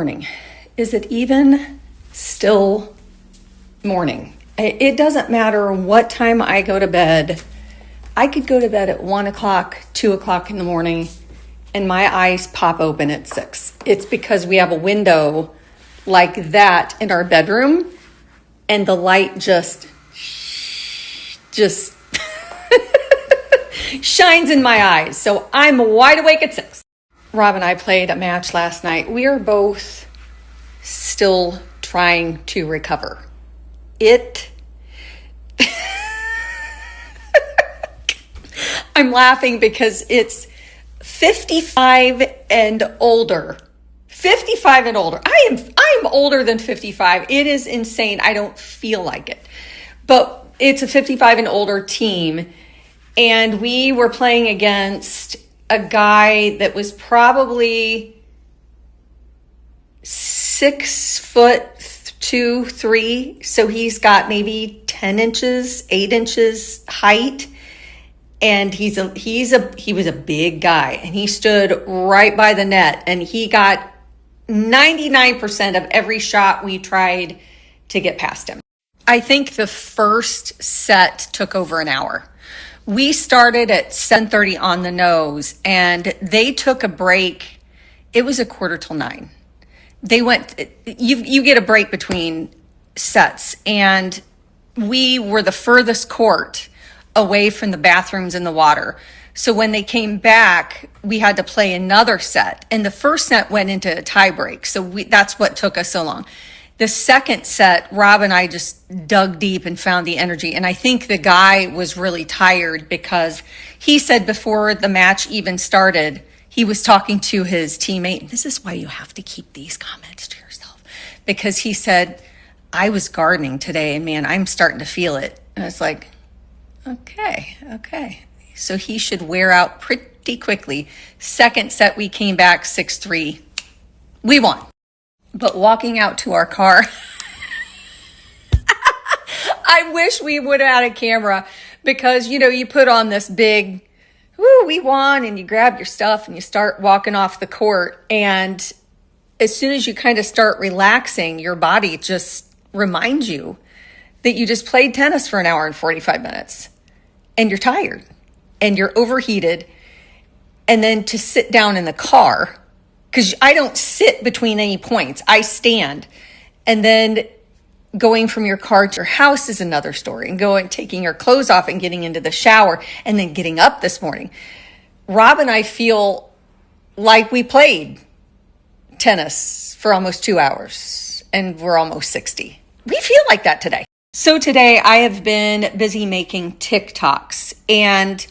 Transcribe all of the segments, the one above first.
Morning. Is it even still morning? It doesn't matter what time I go to bed. I could go to bed at 1 o'clock, 2 o'clock in the morning, and my eyes pop open at 6. It's because we have a window like that in our bedroom, and the light just shines in my eyes. So I'm wide awake at 6. Rob and I played a match last night. We are both still trying to recover. I'm laughing because it's 55 and older. 55 and older. I'm older than 55. It is insane. I don't feel like it. But it's a 55 and older team. And we were playing against a guy that was probably 6'2", 3". So he's got maybe 10 inches, 8 inches height. And he was a big guy, and he stood right by the net, and he got 99% of every shot we tried to get past him. I think the first set took over an hour. We started at 7:30 on the nose, and they took a break. It was 8:45. They went, you get a break between sets, and we were the furthest court away from the bathrooms and the water. So when they came back, we had to play another set, and the first set went into a tie break. So that's what took us so long. The second set, Rob and I just dug deep and found the energy. And I think the guy was really tired because he said before the match even started, he was talking to his teammate. This is why you have to keep these comments to yourself. Because he said, I was gardening today and man, I'm starting to feel it. And it's like, okay. So he should wear out pretty quickly. Second set, we came back 6-3. We won. But walking out to our car, I wish we would have had a camera because, you put on this big, woo, we won, and you grab your stuff and you start walking off the court. And as soon as you kind of start relaxing, your body just reminds you that you just played tennis for an hour and 45 minutes and you're tired and you're overheated. And then to sit down in the car, because I don't sit between any points. I stand. And then going from your car to your house is another story. And taking your clothes off and getting into the shower and then getting up this morning. Rob and I feel like we played tennis for almost 2 hours and we're almost 60. We feel like that today. So today I have been busy making TikToks, and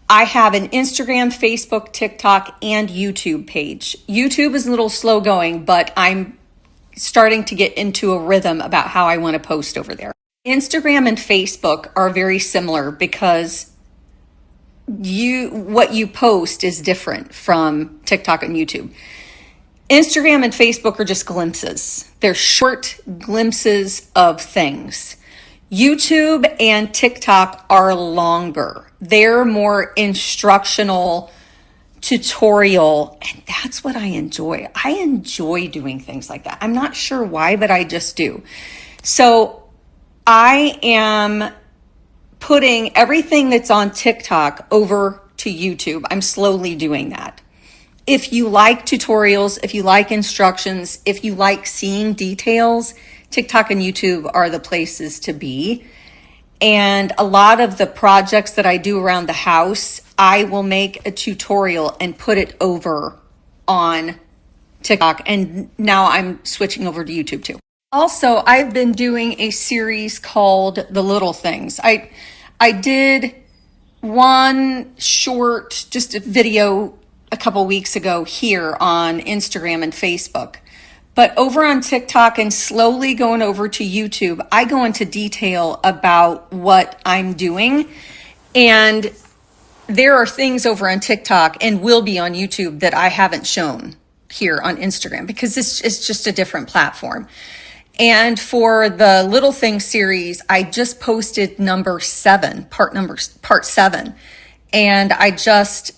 I have an Instagram, Facebook, TikTok, and YouTube page. YouTube is a little slow going, but I'm starting to get into a rhythm about how I want to post over there. Instagram and Facebook are very similar because what you post is different from TikTok and YouTube. Instagram and Facebook are just glimpses. They're short glimpses of things. YouTube and TikTok are longer. They're more instructional, tutorial, and that's what I enjoy. I enjoy doing things like that. I'm not sure why, but I just do. So I am putting everything that's on TikTok over to YouTube. I'm slowly doing that. If you like tutorials, if you like instructions, if you like seeing details, TikTok and YouTube are the places to be. And a lot of the projects that I do around the house, I will make a tutorial and put it over on TikTok. And now I'm switching over to YouTube too. Also, I've been doing a series called The Little Things. I did one short, just a video a couple weeks ago here on Instagram and Facebook. But over on TikTok and slowly going over to YouTube, I go into detail about what I'm doing. And there are things over on TikTok and will be on YouTube that I haven't shown here on Instagram because it's just a different platform. And for the Little Things series, I just posted part 7. And I just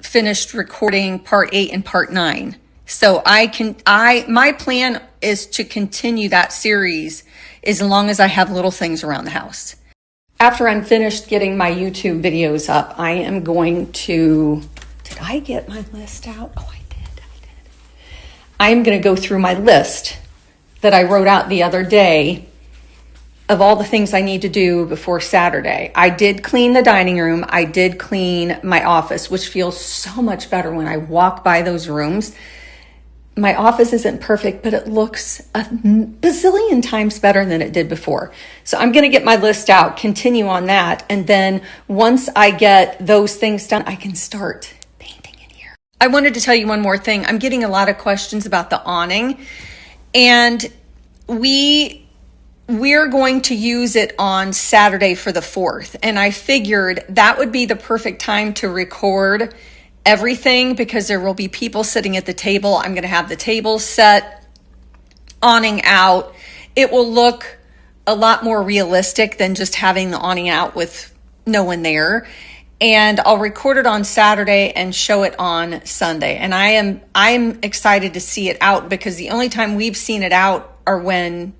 finished recording part 8 and part 9. So my plan is to continue that series as long as I have little things around the house. After I'm finished getting my YouTube videos up, I am going to, did I get my list out? Oh, I did. I'm going to go through my list that I wrote out the other day of all the things I need to do before Saturday. I did clean the dining room. I did clean my office, which feels so much better when I walk by those rooms. My office isn't perfect, but it looks a bazillion times better than it did before. So I'm going to get my list out, continue on that. And then once I get those things done, I can start painting in here. I wanted to tell you one more thing. I'm getting a lot of questions about the awning, and we're going to use it on Saturday for the 4th. And I figured that would be the perfect time to record everything because there will be people sitting at the table. I'm going to have the table set, awning out. It will look a lot more realistic than just having the awning out with no one there. And I'll record it on Saturday and show it on Sunday. And I'm excited to see it out because the only time we've seen it out are when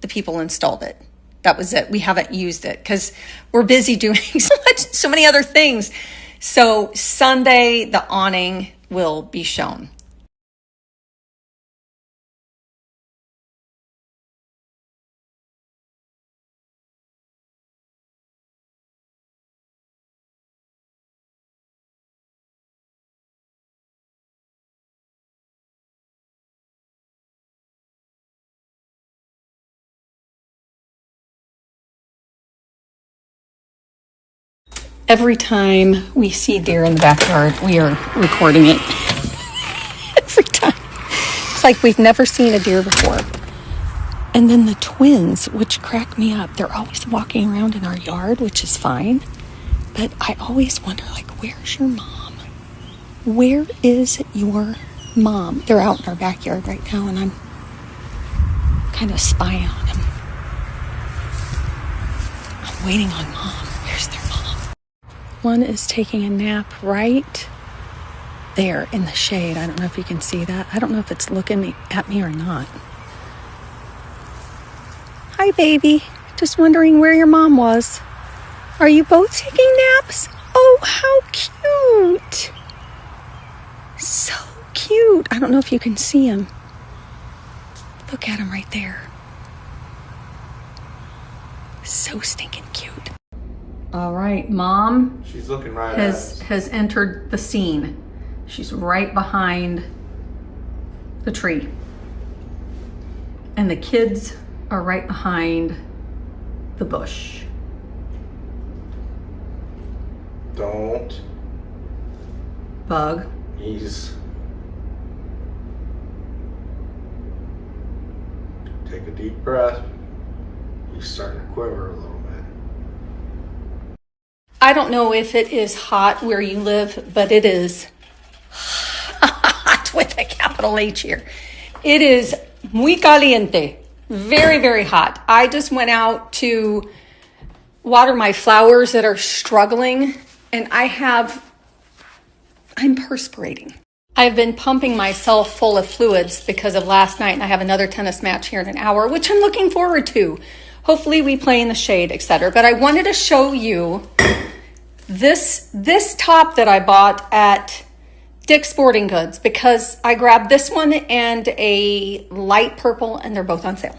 the people installed it. That was it. We haven't used it because we're busy doing so many other things. So Sunday, the awning will be shown. Every time we see deer in the backyard, we are recording it. Every time. It's like we've never seen a deer before. And then the twins, which crack me up, they're always walking around in our yard, which is fine. But I always wonder, like, where's your mom? Where is your mom? They're out in our backyard right now, and I'm kind of spying on them. I'm waiting on mom. Where's their mom? One is taking a nap right there in the shade. I don't know if you can see that. I don't know if it's looking at me or not. Hi, baby. Just wondering where your mom was. Are you both taking naps? Oh, how cute. So cute. I don't know if you can see him. Look at him right there. So stinking cute. All right, mom. She's looking right has entered the scene. She's right behind the tree. And the kids are right behind the bush. Don't. Bug. Take a deep breath. He's starting to quiver a little bit. I don't know if it is hot where you live, but it is hot with a capital H here. It is muy caliente. Very, very hot. I just went out to water my flowers that are struggling, and I'm perspirating. I've been pumping myself full of fluids because of last night, and I have another tennis match here in an hour, which I'm looking forward to. Hopefully we play in the shade, etc. But I wanted to show you this top that I bought at Dick's Sporting Goods because I grabbed this one and a light purple, and they're both on sale.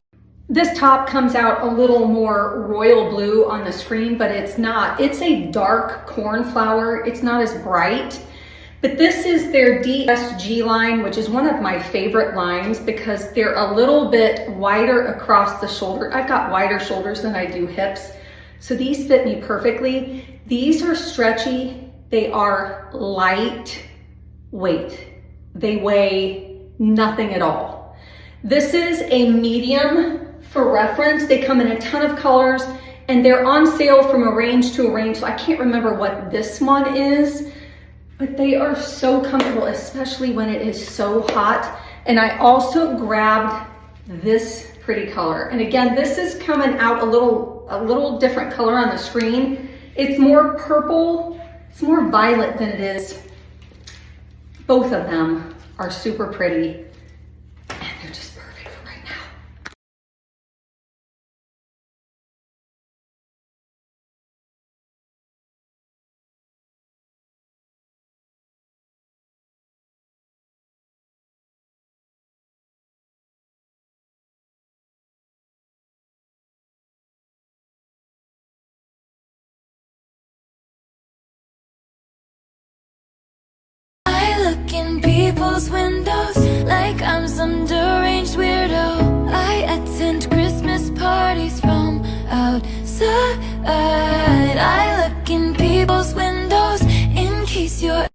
This top comes out a little more royal blue on the screen, but it's not. It's a dark cornflower. It's not as bright. But this is their DSG line, which is one of my favorite lines because they're a little bit wider across the shoulder. I've got wider shoulders than I do hips. So these fit me perfectly. These are stretchy. They are lightweight. They weigh nothing at all. This is a medium for reference. They come in a ton of colors and they're on sale from a range to a range. So I can't remember what this one is, but they are so comfortable, especially when it is so hot. And I also grabbed this pretty color. And again, this is coming out a little different color on the screen. It's more purple, it's more violet than it is, both of them are super pretty and they're just perfect for right now. Look in people's windows like I'm some deranged weirdo. I attend Christmas parties from outside. I look in people's windows in case you're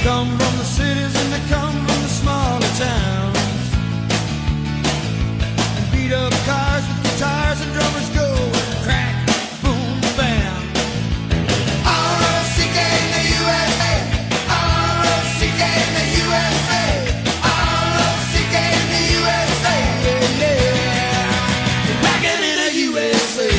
come from the cities and they come from the smaller towns. And beat up cars with guitars and drummers go crack, boom, bam. R-O-C-K in the USA, R-O-C-K in the USA, R-O-C-K in the USA, yeah. Rockin' in the USA.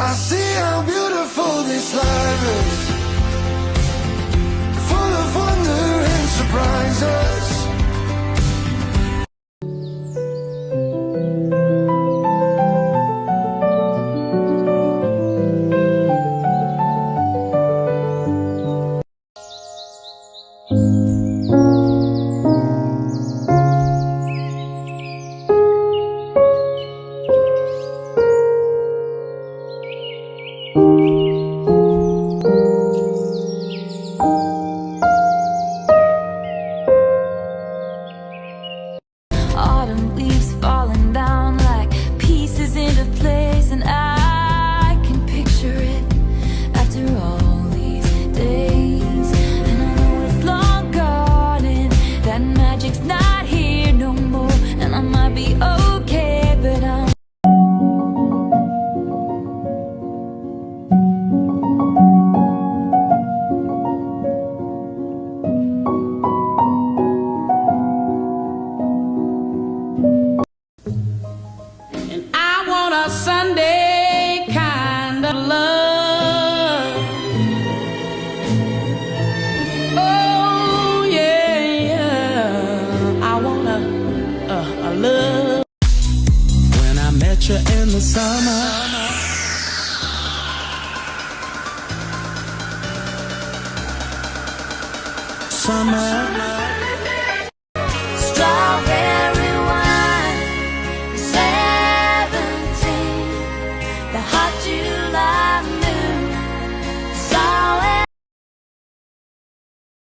I see how beautiful this life is, full of wonder and surprises. autumn leaves falling down like pieces into place, and I can picture it after all these days. And I know it's long gone and that magic's not here no more, and I might be okay, but I'm Sunday kind of love. Oh yeah, yeah. I want a love. When I met you in the summer, summer.